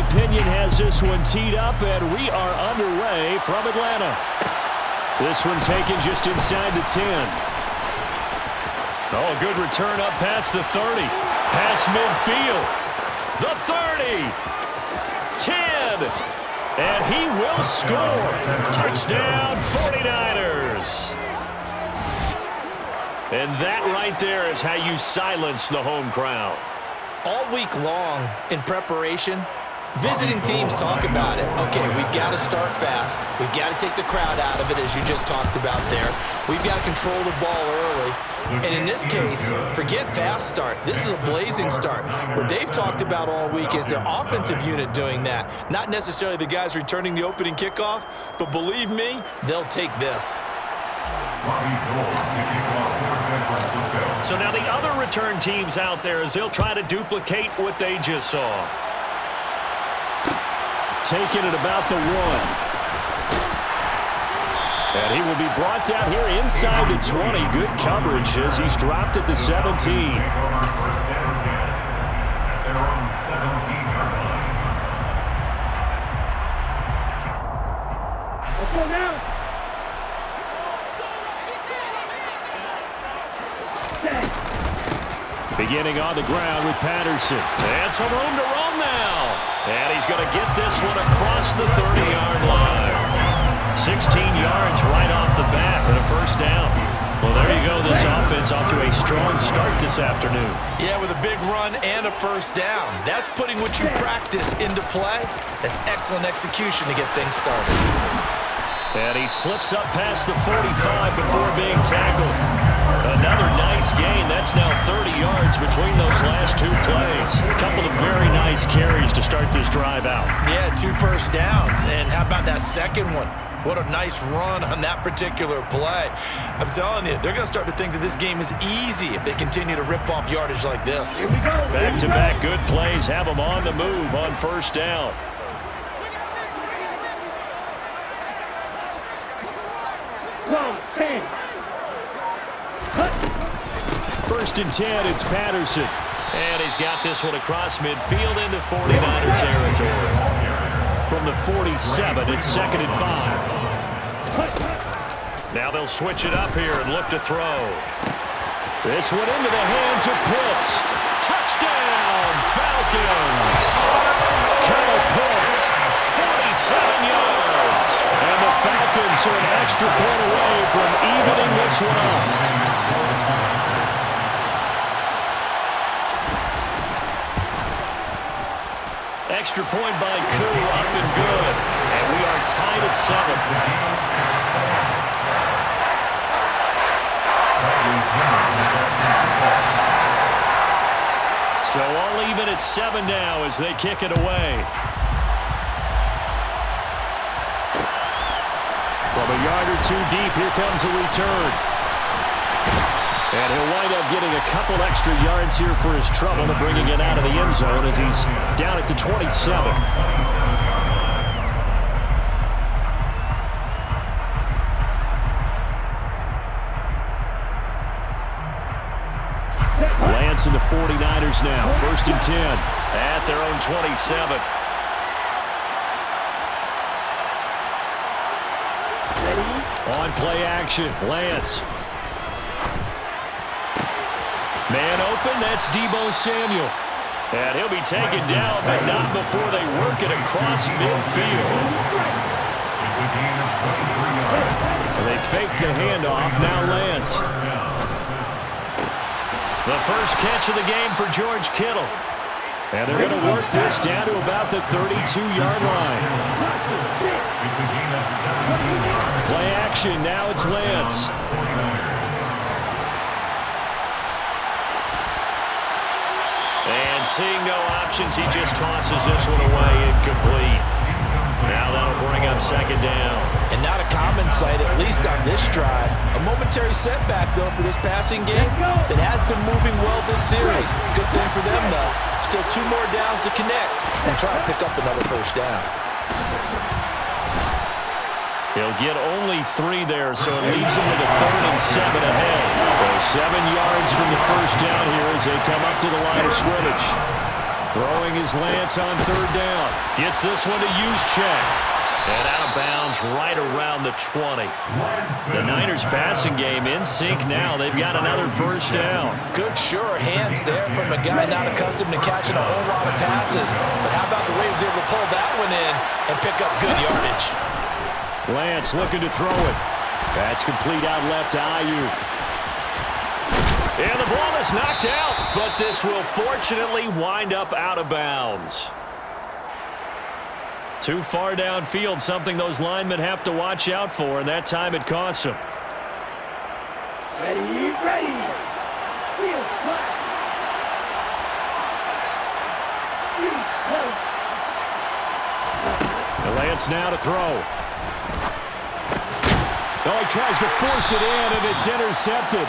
Riley Pinion has this one teed up, and we are underway from Atlanta. This one taken just inside the 10. Oh, a good return up past the 30. Past midfield. The 30. 10. And he will score. Touchdown, 49ers. And that right there is how you silence the home crowd. All week long in preparation, visiting teams talk about it. Okay, we've got to start fast. We've got to take the crowd out of it, as you just talked about there. We've got to control the ball early. And in this case, forget fast start. This is a blazing start. What they've talked about all week is their offensive unit doing that. Not necessarily the guys returning the opening kickoff, but believe me, they'll take this. So now the other return teams out there as they'll try to duplicate what they just saw. Taking it about the 1. And he will be brought down here inside the 20. Good coverage as he's dropped at the 17. Let's go now. Beginning on the ground with Patterson. And some room to roam now. And he's going to get this one across the 30-yard line. 16 yards right off the bat and a first down. Well, there you go. This offense off to a strong start this afternoon. Yeah, with a big run and a first down. That's putting what you practice into play. That's excellent execution to get things started. And he slips up past the 45 before being tackled. Another nice gain. That's now 30 yards between those last two plays. A couple of very nice carries to start this drive out. Yeah, 2 first downs. And how about that second one? What a nice run on that particular play. I'm telling you, they're going to start to think that this game is easy if they continue to rip off yardage like this. Back-to-back good plays have them on the move on first down. First and 10, it's Patterson. And he's got this one across midfield into 49er territory. From the 47, it's 2nd and 5. Now they'll switch it up here and look to throw. This one into the hands of Pitts. Touchdown, Falcons! Colonel Pitts, 47 yards. And the Falcons are an extra point away from evening this one up. Extra point by Koo, up and good. And we are tied at 7. So all even at 7 now as they kick it away. From a yard or 2 deep, here comes a return. And he'll wind up getting a couple extra yards here for his trouble to bringing it out of the end zone as he's down at the 27. Lance and the 49ers now. 1st and 10 at their own 27. On play action, Lance. Man open, that's Deebo Samuel. And he'll be taken down, but not before they work it across midfield. And they fake the handoff, now Lance. The first catch of the game for George Kittle. And they're going to work this down to about the 32-yard line. Play action, now it's Lance. And seeing no options, he just tosses this one away incomplete. Now that'll bring up 2nd down. And not a common sight, at least on this drive. A momentary setback, though, for this passing game that has been moving well this series. Good thing for them, though. Still 2 more downs to connect and try to pick up another first down. He'll get only 3 there, so it leaves him with a 3rd and 7 ahead. So 7 yards from the first down here as they come up to the line of scrimmage. Throwing his Lance on third down. Gets this one to Juszczyk. And out of bounds right around the 20. The Niners passing game in sync now. They've got another first down. Good, sure hands there from a guy not accustomed to catching a whole lot of passes. But how about the way he was able to pull that one in and pick up good yardage? Lance looking to throw it. That's complete out left to Ayuk. And the ball is knocked out, but this will fortunately wind up out of bounds. Too far downfield, something those linemen have to watch out for, and that time it costs them. Ready. Field, Lance now to throw. Oh, he tries to force it in, and it's intercepted.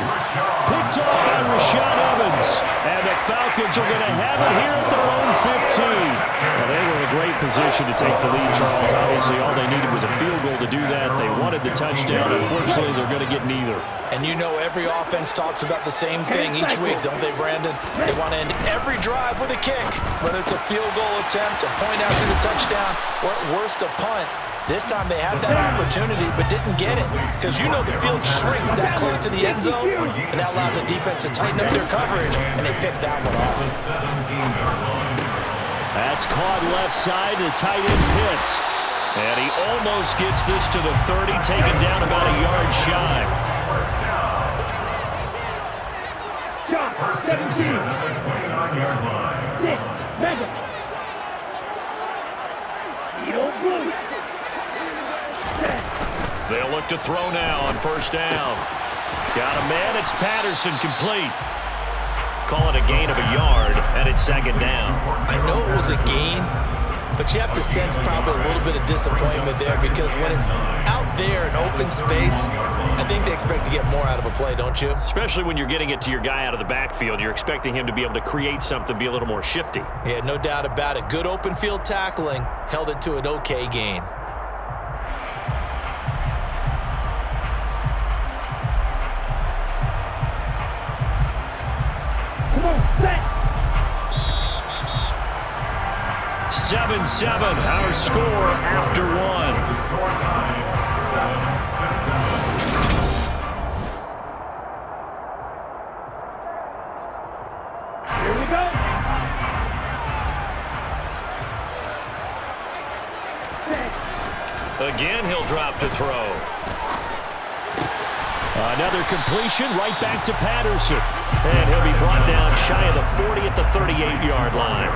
Picked off by Rashad Evans. And the Falcons are going to have it here at their own 15. Well, they were in a great position to take the lead, Charles. Obviously, all they needed was a field goal to do that. They wanted the touchdown. Unfortunately, they're going to get neither. And you know every offense talks about the same thing each week, don't they, Brandon? They want to end every drive with a kick, whether it's a field goal attempt, a point after the touchdown, or at worst, a punt. This time they had that opportunity but didn't get it because you know the field shrinks that close to the end zone, and that allows the defense to tighten up their coverage, and they picked that one off. That's caught left side to tight end Pitts. And he almost gets this to the 30, taken down about a yard shy. First 17. 29-yard line. Mega. Blue. They'll look to throw now on first down. Got a man. It's Patterson, complete. Call it a gain of a yard, and it's second down. I know it was a gain, but you have to sense probably a little bit of disappointment there because when it's out there in open space, I think they expect to get more out of a play, don't you? Especially when you're getting it to your guy out of the backfield. You're expecting him to be able to create something, be a little more shifty. Yeah, no doubt about it. Good open field tackling held it to an okay gain. Come on, set. 7-7, our score after one. Score time, 7-7. Here we go. Again, he'll drop to throw. Another completion right back to Patterson. And he'll be brought down shy of the 40 at the 38-yard line.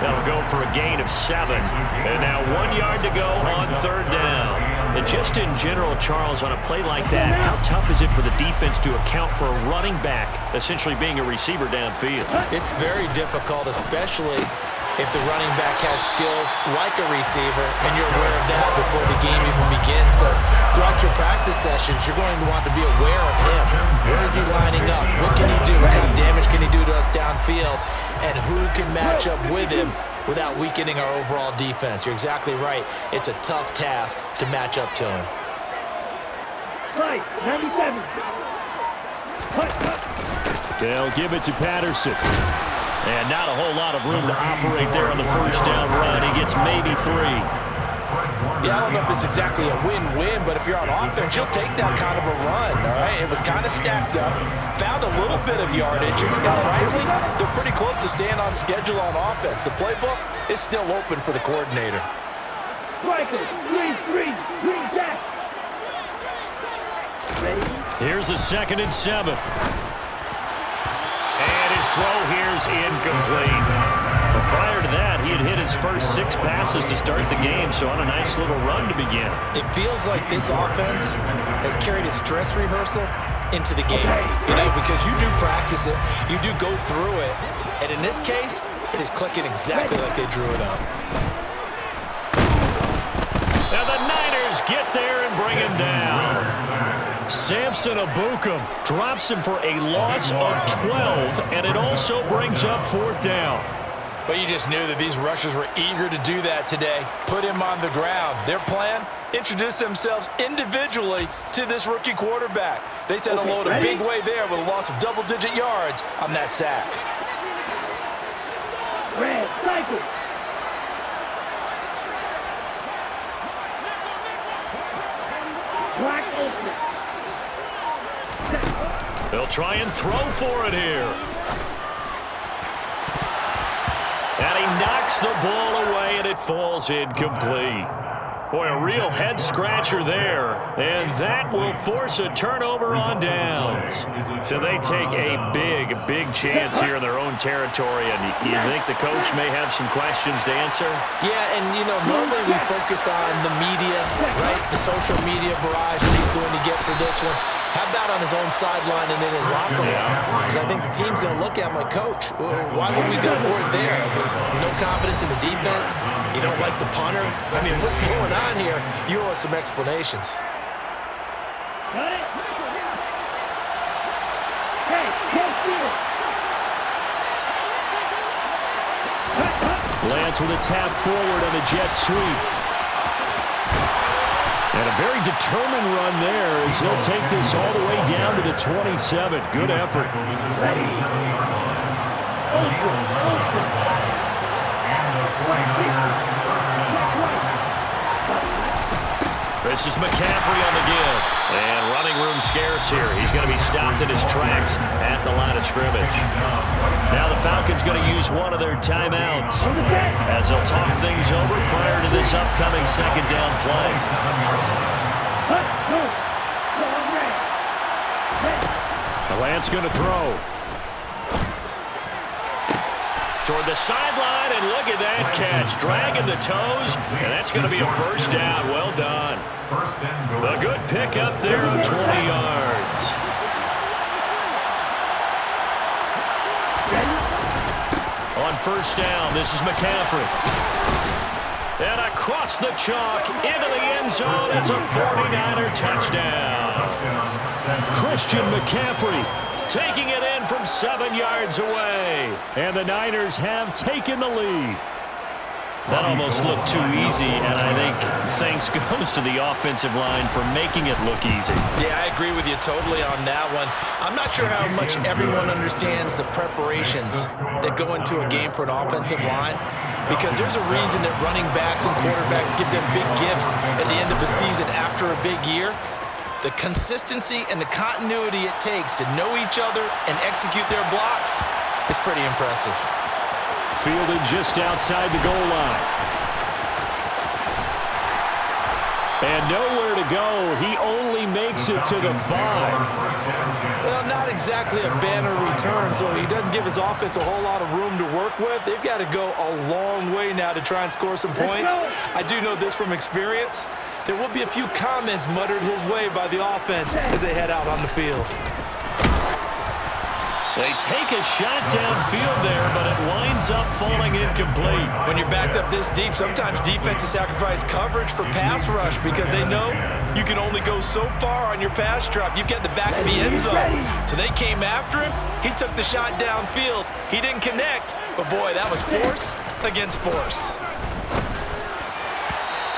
That'll go for a gain of 7. And now 1 yard to go on third down. And just in general, Charles, on a play like that, how tough is it for the defense to account for a running back essentially being a receiver downfield? It's very difficult, especially if the running back has skills like a receiver and you're aware of that before the game even begins. So throughout your practice sessions, you're going to want to be aware of him. Where is he lining up? What can he do? What kind of damage can he do to us downfield? And who can match up with him without weakening our overall defense? You're exactly right. It's a tough task to match up to him. Right, 97. They'll give it to Patterson. And not a whole lot of room to operate there on the first down run. He gets maybe 3. Yeah, I don't know if it's exactly a win-win, but if you're on offense, you'll take that kind of a run, all right? It was kind of stacked up, found a little bit of yardage, and frankly, they're pretty close to staying on schedule on offense. The playbook is still open for the coordinator. Striker, 3-3, green jack. Ready? Here's a 2nd and 7. And his throw here's incomplete. But prior to that, he had hit his first 6 passes to start the game, so on a nice little run to begin. It feels like this offense has carried its dress rehearsal into the game, you know, because you do practice it, you do go through it, and in this case, it is clicking exactly like they drew it up. And the Niners get there and bring him down. Samson Ebukam drops him for a loss of 12, and it also brings up 4th down. But you just knew that these rushers were eager to do that today. Put him on the ground. Their plan, introduce themselves individually to this rookie quarterback. They said hello in a big way there with a loss of double-digit yards on that sack. Red, cycle. Black open. They'll try and throw for it here. And he knocks the ball away, and it falls incomplete. Boy, a real head-scratcher there. And that will force a turnover on downs. So they take a big chance here in their own territory. And you think the coach may have some questions to answer? Yeah, and, normally we focus on the media, right? The social media barrage that he's going to get for this one. How about on his own sideline and in his locker room? Because I think the team's going to look at him like, Coach, why would we go for it there? I mean, no confidence in the defense. You don't like the punter. I mean, what's going on here? You owe us some explanations. Got it. Hey, don't fear. Lance with a tap forward on the jet sweep. And a very determined run there as he'll take this all the way down to the 27. Good effort. This is McCaffrey on the give. And running room scarce here. He's going to be stopped in his tracks at the line of scrimmage. Now the Falcons going to use one of their timeouts as they'll talk things over prior to this upcoming second down play. Lance going to throw. Toward the sideline, and look at that catch. Dragging the toes, and that's going to be a first down. Well done. A good pick up there of 20 yards. On first down, this is McCaffrey. And across the chalk, into the end zone, it's a 49er touchdown. Christian McCaffrey taking it in from 7 yards away. And the Niners have taken the lead. That almost looked too easy, and I think thanks goes to the offensive line for making it look easy. Yeah, I agree with you totally on that one. I'm not sure how much everyone understands the preparations that go into a game for an offensive line, because there's a reason that running backs and quarterbacks give them big gifts at the end of the season after a big year. The consistency and the continuity it takes to know each other and execute their blocks is pretty impressive. Fielded just outside the goal line. And nowhere to go. He only makes it to the 5. Well, not exactly a banner return, so he doesn't give his offense a whole lot of room to work with. They've got to go a long way now to try and score some points. I do know this from experience. There will be a few comments muttered his way by the offense as they head out on the field. They take a shot downfield there, but it winds up falling incomplete. When you're backed up this deep, sometimes defenses sacrifice coverage for pass rush because they know you can only go so far on your pass drop. You get the back of the end zone. So they came after him. He took the shot downfield. He didn't connect, but boy, that was force against force.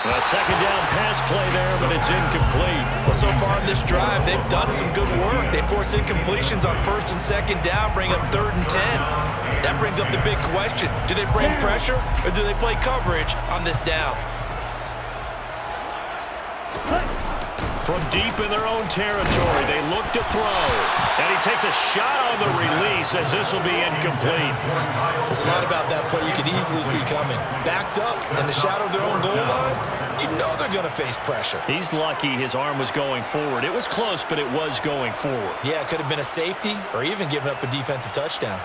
A second down pass play there, but it's incomplete. Well, so far in this drive, they've done some good work. They force incompletions on first and second down, bring up 3rd and 10. That brings up the big question. Do they bring pressure, or do they play coverage on this down? From deep in their own territory, they look to throw. And he takes a shot on the release as this will be incomplete. There's a lot about that play you could easily see coming. Backed up in the shadow of their own goal line, you know they're going to face pressure. He's lucky his arm was going forward. It was close, but it was going forward. Yeah, it could have been a safety or even given up a defensive touchdown.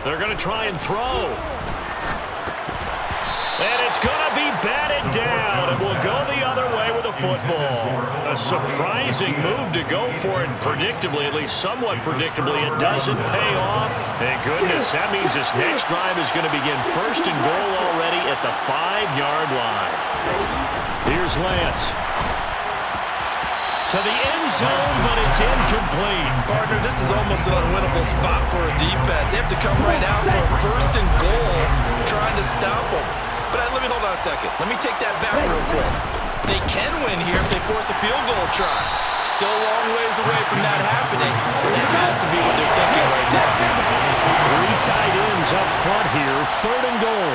They're going to try and throw. And it's going to be batted down, and we'll go the other way with the football. A surprising move to go for it, predictably, at least somewhat predictably. It doesn't pay off. Thank goodness. That means this next drive is going to begin 1st and goal already at the 5-yard line. Here's Lance. To the end zone, but it's incomplete. Partner, this is almost an unwinnable spot for a defense. They have to come right out for 1st and goal, trying to stop them. But let me hold on a second. Let me take that back real quick. They can win here if they force a field goal try. Still a long ways away from that happening, but that has to be what they're thinking right now. 3 tight ends up front here, 3rd and goal.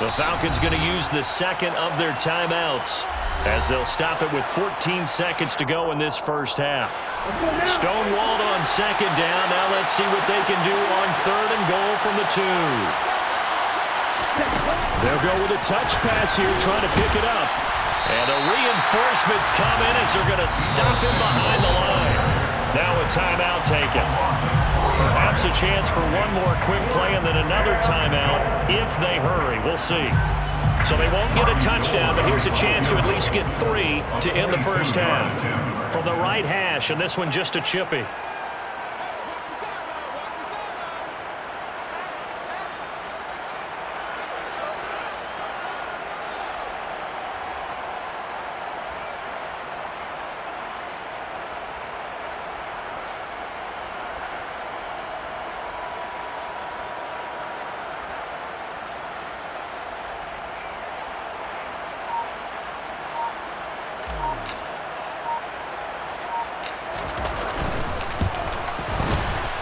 The Falcons going to use the second of their timeouts as they'll stop it with 14 seconds to go in this first half. Stonewalled on 2nd down. Now let's see what they can do on 3rd and goal from the 2. They'll go with a touch pass here, trying to pick it up. And the reinforcements come in as they're going to stop him behind the line. Now a timeout taken. Perhaps a chance for one more quick play and then another timeout if they hurry. We'll see. So they won't get a touchdown, but here's a chance to at least get 3 to end the first half. From the right hash, and this one just a chippy.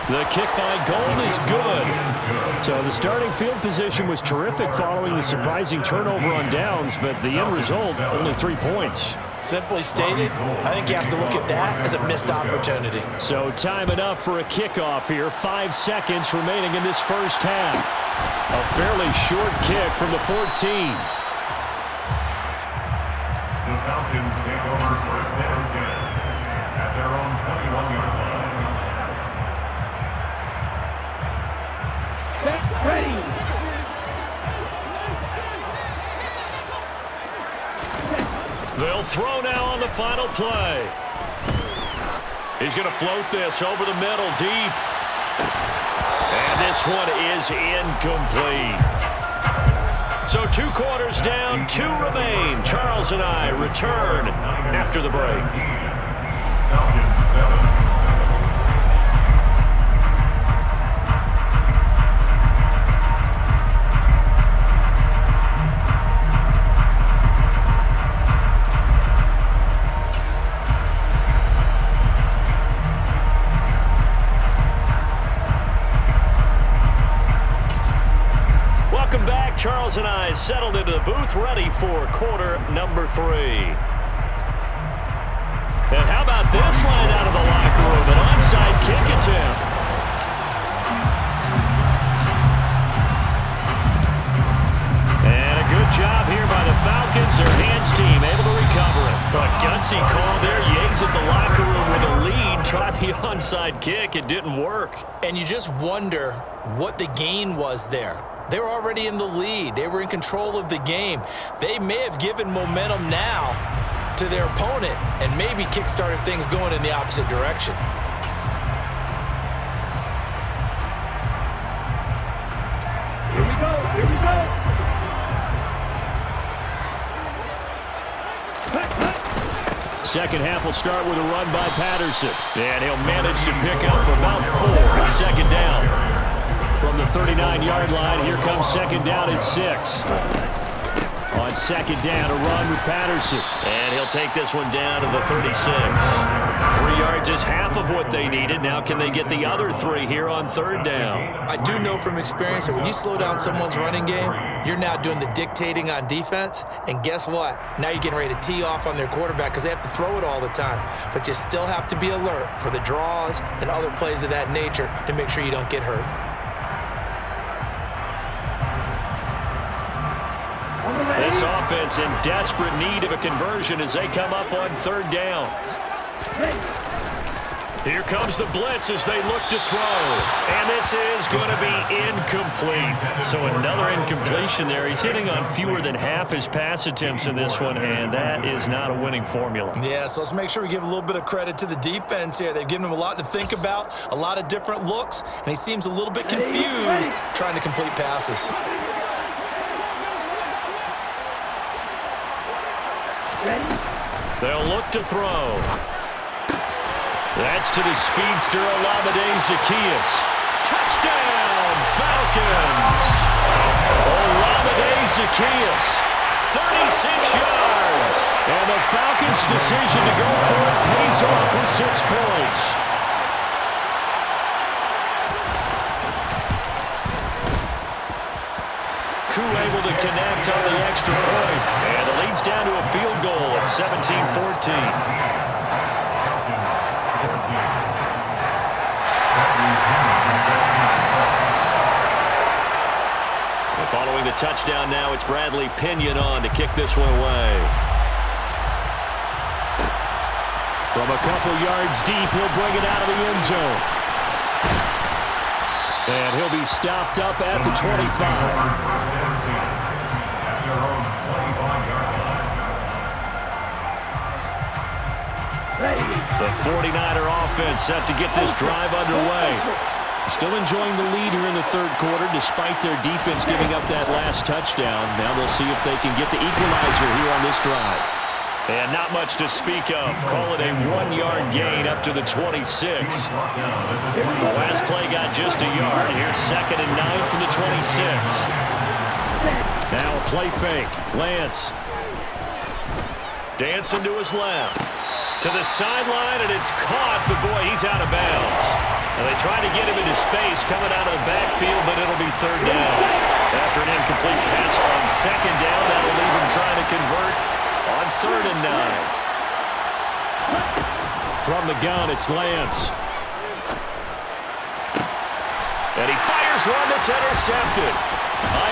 The kick by Gold is good. So the starting field position was terrific following the surprising turnover on downs, but the end result, only 3 points. Simply stated, I think you have to look at that as a missed opportunity. So time enough for a kickoff here. 5 seconds remaining in this first half. A fairly short kick from the 14. The Falcons take over 1st and 10 at their own 21-yard line. Ready. They'll throw now on the final play. He's going to float this over the middle deep. And this one is incomplete. So 2 quarters down, 2 remain. Charles and I return after the break. Falcons 7. Charles and I settled into the booth ready for quarter number 3. And how about this line out of the locker room? An onside kick attempt. And a good job here by the Falcons. Their hands team able to recover it. A gutsy call there. Yates at the locker room with a lead. Tried the onside kick. It didn't work. And you just wonder what the gain was there. They were already in the lead. They were in control of the game. They may have given momentum now to their opponent and maybe kick-started things going in the opposite direction. Here we go. Here we go. Second half will start with a run by Patterson. And he'll manage to pick up about 4 at 2nd down. From the 39-yard line, here comes 2nd down at 6. On 2nd down, a run with Patterson. And he'll take this one down to the 36. 3 yards is half of what they needed. Now can they get the other 3 here on 3rd down? I do know from experience that when you slow down someone's running game, you're now doing the dictating on defense. And guess what? Now you're getting ready to tee off on their quarterback because they have to throw it all the time. But you still have to be alert for the draws and other plays of that nature to make sure you don't get hurt. This offense in desperate need of a conversion as they come up on 3rd down. Here comes the blitz as they look to throw. And this is going to be incomplete. So another incompletion there. He's hitting on fewer than half his pass attempts in this one, and that is not a winning formula. Yeah, so let's make sure we give a little bit of credit to the defense here. They've given him a lot to think about, a lot of different looks, and he seems a little bit confused trying to complete passes. They'll look to throw. That's to the speedster, Olamide Zaccheaus. Touchdown, Falcons! Olamide Zaccheaus, 36 yards. And the Falcons' decision to go for it pays off with 6 points. Able to connect on the extra point. And it leads down to a field goal at 17-14. And following the touchdown now, it's Bradley Pinion on to kick this one away. From a couple yards deep, he'll bring it out of the end zone. And he'll be stopped up at the 25. The 49er offense set to get this drive underway. Still enjoying the lead here in the third quarter despite their defense giving up that last touchdown. Now they'll see if they can get the equalizer here on this drive. And not much to speak of. Call it a 1-yard gain up to the 26. The last play got just a yard. Here's 2nd and 9 from the 26. Now a play fake. Lance. Dancing to his left. To the sideline, and it's caught, but boy, he's out of bounds. And they try to get him into space coming out of the backfield, but it'll be 3rd down. After an incomplete pass on 2nd down, that'll leave him trying to convert on 3rd and 9. From the gun, it's Lance. And he fires one that's intercepted.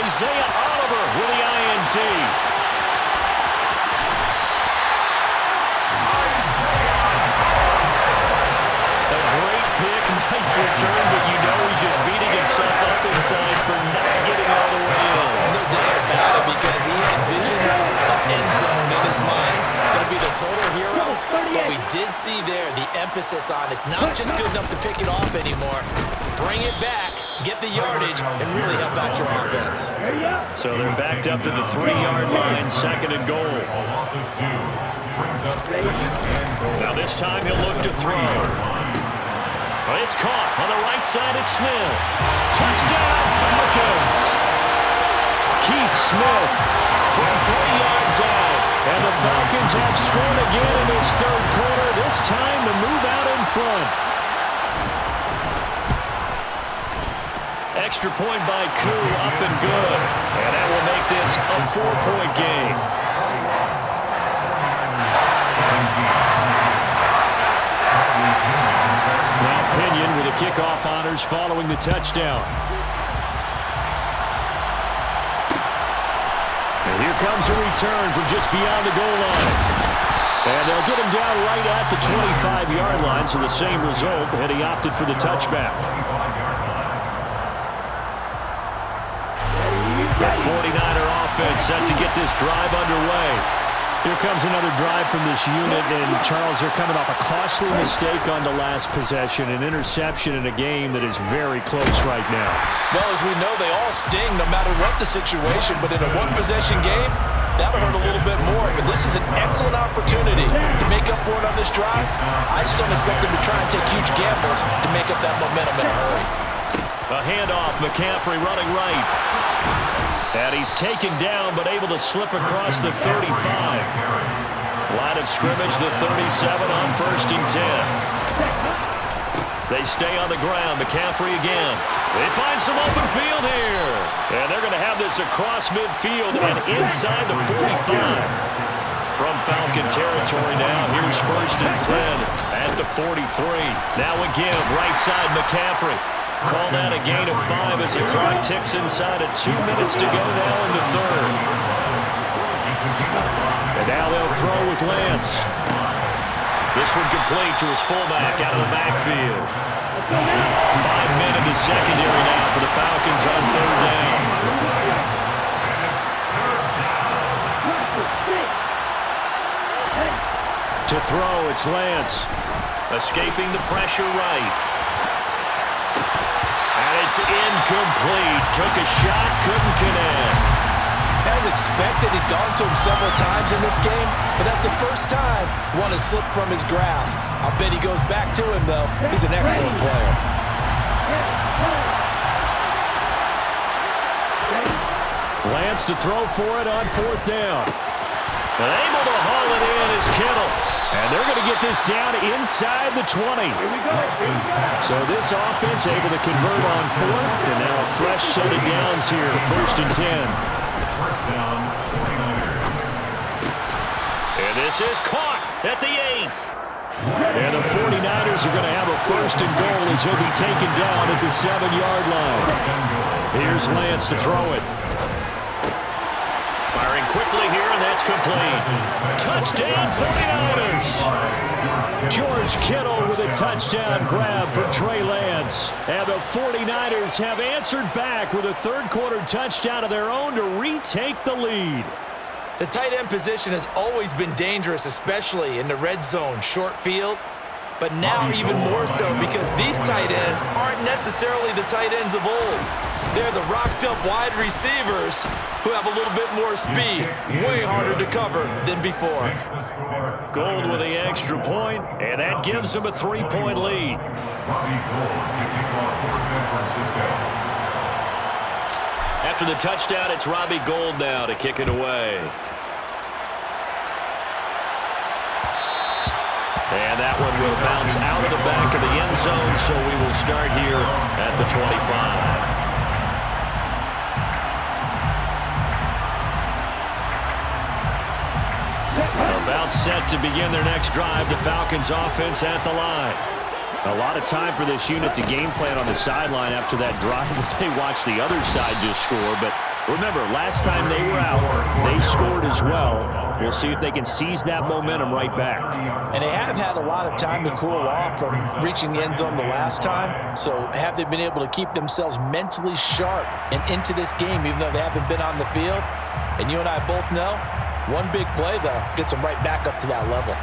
Isaiah Oliver with the INT. Nice return, but you know he's just beating himself up inside for not getting all the way in. No doubt about it, because he had visions of end zone in his mind. Going to be the total hero, but we did see there the emphasis on it's not just good enough to pick it off anymore. Bring it back, get the yardage, and really help out your offense. So they're backed up to the 3-yard line, 2nd and goal. Now this time he'll look to throw. It's caught on the right side. It's Smith. Touchdown, Falcons. Keith Smith from 3 yards out. And the Falcons have scored again in this third quarter. This time to move out in front. Extra point by Koo, up and good. And that will make this a 4-point game. Now Pinion with the kickoff honors following the touchdown. And here comes a return from just beyond the goal line. And they'll get him down right at the 25-yard line, so the same result had he opted for the touchback. The 49er offense set to get this drive underway. Here comes another drive from this unit, and Charles, they're coming off a costly mistake on the last possession, an interception in a game that is very close right now. Well, as we know, they all sting no matter what the situation, but in a one-possession game, that'll hurt a little bit more, but this is an excellent opportunity to make up for it on this drive. I just don't expect them to try and take huge gambles to make up that momentum in a hurry. A handoff, McCaffrey running right. And he's taken down, but able to slip across the 35. Line of scrimmage, the 37 on 1st and 10. They stay on the ground. McCaffrey again. They find some open field here. And they're going to have this across midfield and inside the 45. From Falcon territory now, here's 1st and 10 at the 43. Now again, right side McCaffrey. Call that a gain of 5 as the clock ticks inside of 2 minutes to go now in the third. And now they'll throw with Lance. This one complete to his fullback out of the backfield. 5 men in the secondary now for the Falcons on 3rd down. To throw, it's Lance. Escaping the pressure right. And it's incomplete. Took a shot, couldn't connect. As expect it. He's gone to him several times in this game, but that's the first time one has slipped from his grasp. I'll bet he goes back to him, though. He's an excellent player. Lance to throw for it on 4th down. And able to haul it in is Kittle. And they're going to get this down inside the 20. So this offense able to convert on 4th, and now a fresh set of downs here, 1st and 10. First down, 49ers. And this is caught at the 8. And the 49ers are going to have a 1st and goal as he'll be taken down at the 7-yard line. Here's Lance to throw it. Firing quickly here, and that's complete. Touchdown, 49ers! George Kittle with a touchdown grab for Trey Lance. And the 49ers have answered back with a third-quarter touchdown of their own to retake the lead. The tight end position has always been dangerous, especially in the red zone, short field. But now even more so because these tight ends aren't necessarily the tight ends of old. They're the rocked-up wide receivers who have a little bit more speed, way harder to cover than before. Gold with the extra point, and that gives them a 3-point lead. Robbie Gould kicking off for San Francisco. After the touchdown, it's Robbie Gould now to kick it away. And that one will bounce out of the back of the end zone, so we will start here at the 25. About set to begin their next drive, the Falcons offense at the line. A lot of time for this unit to game plan on the sideline after that drive that they watched the other side just score. But remember, last time they were out, they scored as well. We'll see if they can seize that momentum right back. And they have had a lot of time to cool off from reaching the end zone the last time. So have they been able to keep themselves mentally sharp and into this game even though they haven't been on the field? And you and I both know, one big play, though, gets them right back up to that level.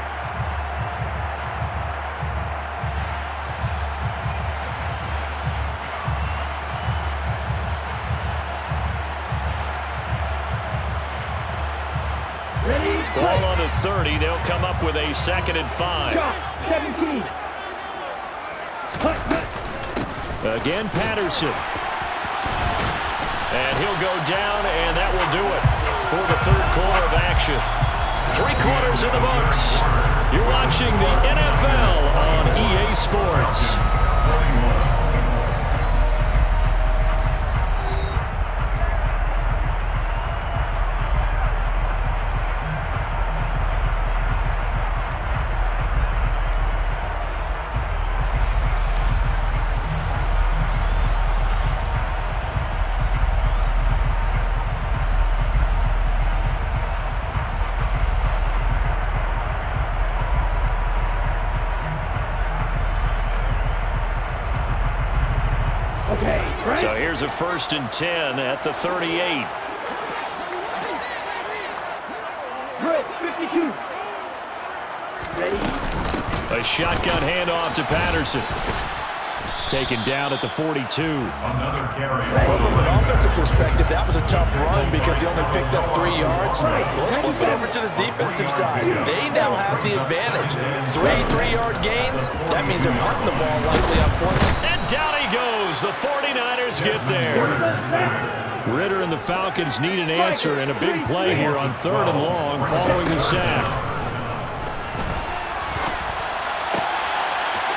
Ball on the 30. They'll come up with a 2nd and 5. 17. Again, Patterson. And he'll go down, and that will do it for the third quarter of action. 3 quarters in the books. You're watching the NFL on EA Sports. So here's a 1st and 10 at the 38. 52. Ready. A shotgun handoff to Patterson. Taken down at the 42. Another carry. Well, from an offensive perspective, that was a tough run because he only picked up 3 yards. Well, let's flip it over to the defensive side. They now have the advantage. 3 3-yard gains. That means they're punting the ball likely on 4th. And down he goes. The 49ers get there. Ritter and the Falcons need an answer and a big play here on 3rd and long following the sack.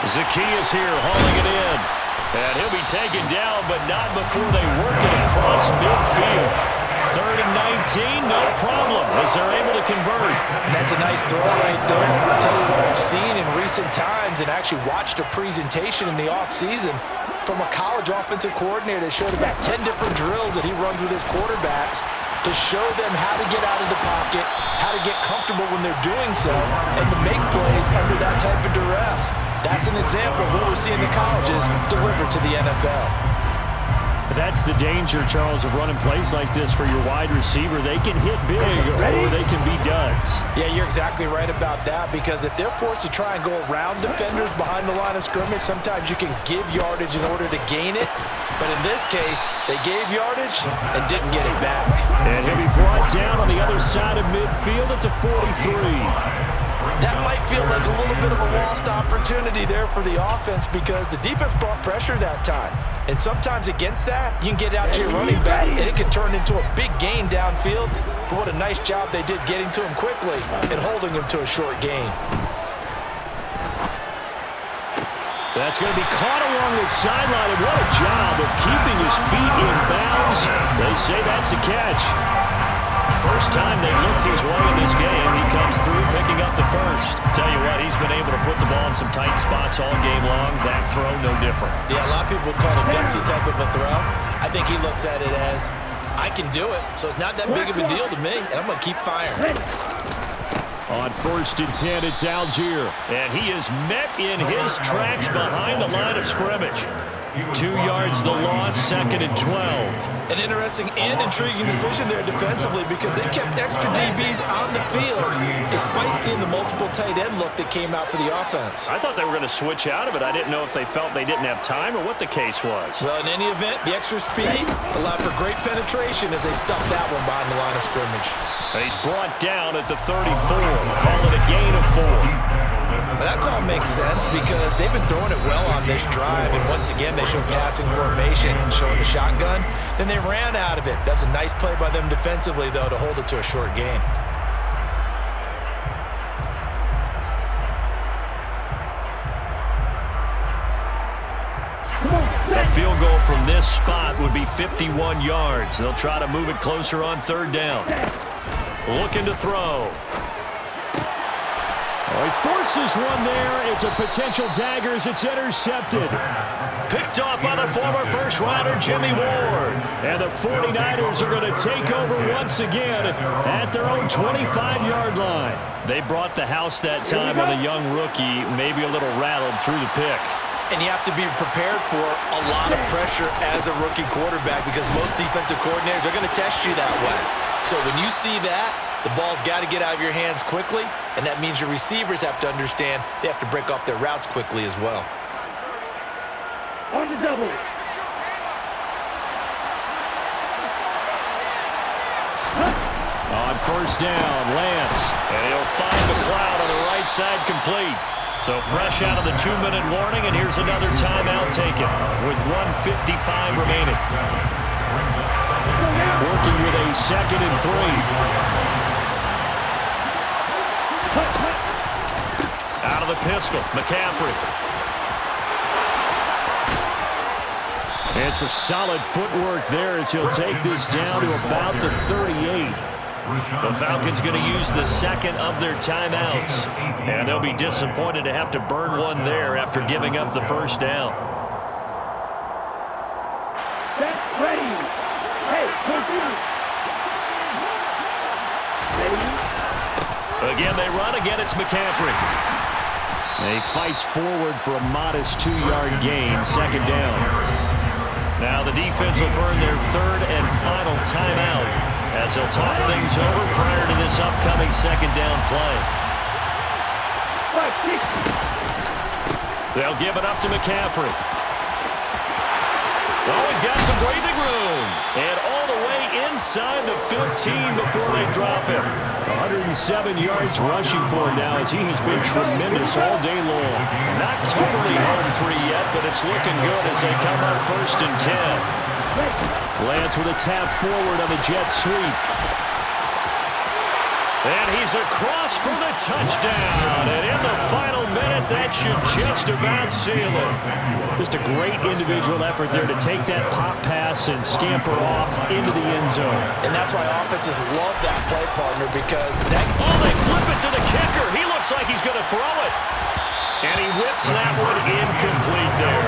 Zacchaeus here hauling it in. And he'll be taken down, but not before they work it across midfield. 3rd and 19, no problem, as they're able to convert. And that's a nice throw right there. I'll tell you what I've seen in recent times and actually watched a presentation in the offseason from a college offensive coordinator that showed about 10 different drills that he runs with his quarterbacks to show them how to get out of the pocket, how to get comfortable when they're doing so, and to make plays under that type of duress. That's an example of what we're seeing in colleges delivered to the NFL. That's the danger, Charles, of running plays like this for your wide receiver. They can hit big or they can be duds. Yeah, you're exactly right about that because if they're forced to try and go around defenders behind the line of scrimmage, sometimes you can give yardage in order to gain it. But in this case, they gave yardage and didn't get it back. And he'll be brought brought down on the other side of midfield at the 43. That might feel like a little bit of a lost opportunity there for the offense because the defense brought pressure that time. And sometimes against that, you can get out to your running back, and it can turn into a big gain downfield. But what a nice job they did getting to him quickly and holding him to a short gain. That's going to be caught along the sideline, and what a job of keeping his feet in bounds. They say that's a catch. First time they looked his way in this game, he comes through picking up the first. Tell you what, he's been able to put the ball in some tight spots all game long. That throw, no different. Yeah, a lot of people would call it a gutsy type of a throw. I think he looks at it as, I can do it, so it's not that big of a deal to me, and I'm going to keep firing. On 1st and 10, it's Algier. And he is met in his tracks behind the line of scrimmage. 2 yards the loss, 2nd and 12. An interesting and intriguing decision there defensively because they kept extra DBs on the field despite seeing the multiple tight end look that came out for the offense. I thought they were going to switch out of it. I didn't know if they felt they didn't have time or what the case was. Well, in any event, the extra speed allowed for great penetration as they stuffed that one behind the line of scrimmage. He's brought down at the 34. Call it a gain of 4. But that call makes sense because they've been throwing it well on this drive, and once again they showed passing formation, showing the shotgun. Then they ran out of it. That's a nice play by them defensively, though, to hold it to a short gain. A field goal from this spot would be 51 yards. They'll try to move it closer on 3rd down. Looking to throw. Oh, he forces one there. It's a potential dagger as it's intercepted. Picked off by the former first-rounder Jimmy Ward. And the 49ers are going to take over once again at their own 25-yard line. They brought the house that time on a young rookie, maybe a little rattled through the pick. And you have to be prepared for a lot of pressure as a rookie quarterback because most defensive coordinators are going to test you that way. So when you see that, the ball's got to get out of your hands quickly, and that means your receivers have to understand they have to break off their routes quickly as well. On the double. On 1st down, Lance. And he'll find the cloud on the right side complete. So fresh out of the 2-minute warning, and here's another timeout taken with 1:55 remaining. Working with a 2nd and 3. Out of the pistol, McCaffrey. And some solid footwork there as he'll take this down to about the 38. The Falcons going to use the 2nd of their timeouts. And they'll be disappointed to have to burn one there after giving up the 1st down. Set, ready. Hey, ready. Again, they run. Again, it's McCaffrey. And he fights forward for a modest 2-yard gain, 2nd down. Now the defense will burn their 3rd and final timeout as they'll talk things over prior to this upcoming 2nd down play. They'll give it up to McCaffrey. Oh, he's got some breathing room. And all the way inside the 15 before they drop him. 107 yards rushing for him now as he has been tremendous all day long. Not totally home free yet, but it's looking good as they come up 1st and 10. Lance with a tap forward on the jet sweep. And he's across for the touchdown. And in the final minute, that should just about seal it. Just a great individual effort there to take that pop pass and scamper off into the end zone. And that's why offenses love that play, partner, because that... Oh, they flip it to the kicker. He looks like he's going to throw it. And he whips that one incomplete there.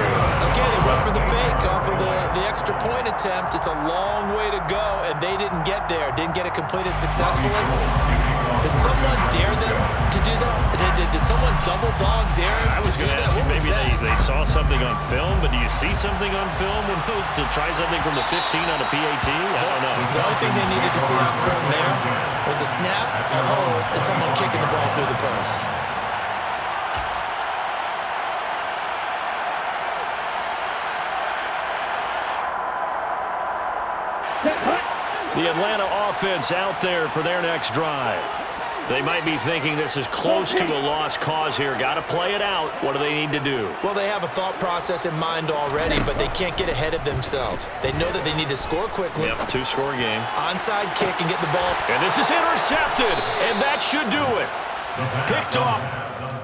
Okay, they went for the fake off of the extra point attempt. It's a long way to go, and they didn't get there. Didn't get it completed successfully. Did someone dare them to do that? Did someone double dog dare him to do that? Ask you, maybe they saw something on film, but do you see something on film when those to try something from the 15 on a PAT? I don't know. The only thing they needed to see on film there was a snap, a hold, and someone kicking the ball through the post. The Atlanta offense out there for their next drive. They might be thinking this is close to a lost cause here. Got to play it out. What do they need to do? Well, they have a thought process in mind already, but they can't get ahead of themselves. They know that they need to score quickly. Yep, two-score game. Onside kick and get the ball. And this is intercepted, and that should do it. Picked off.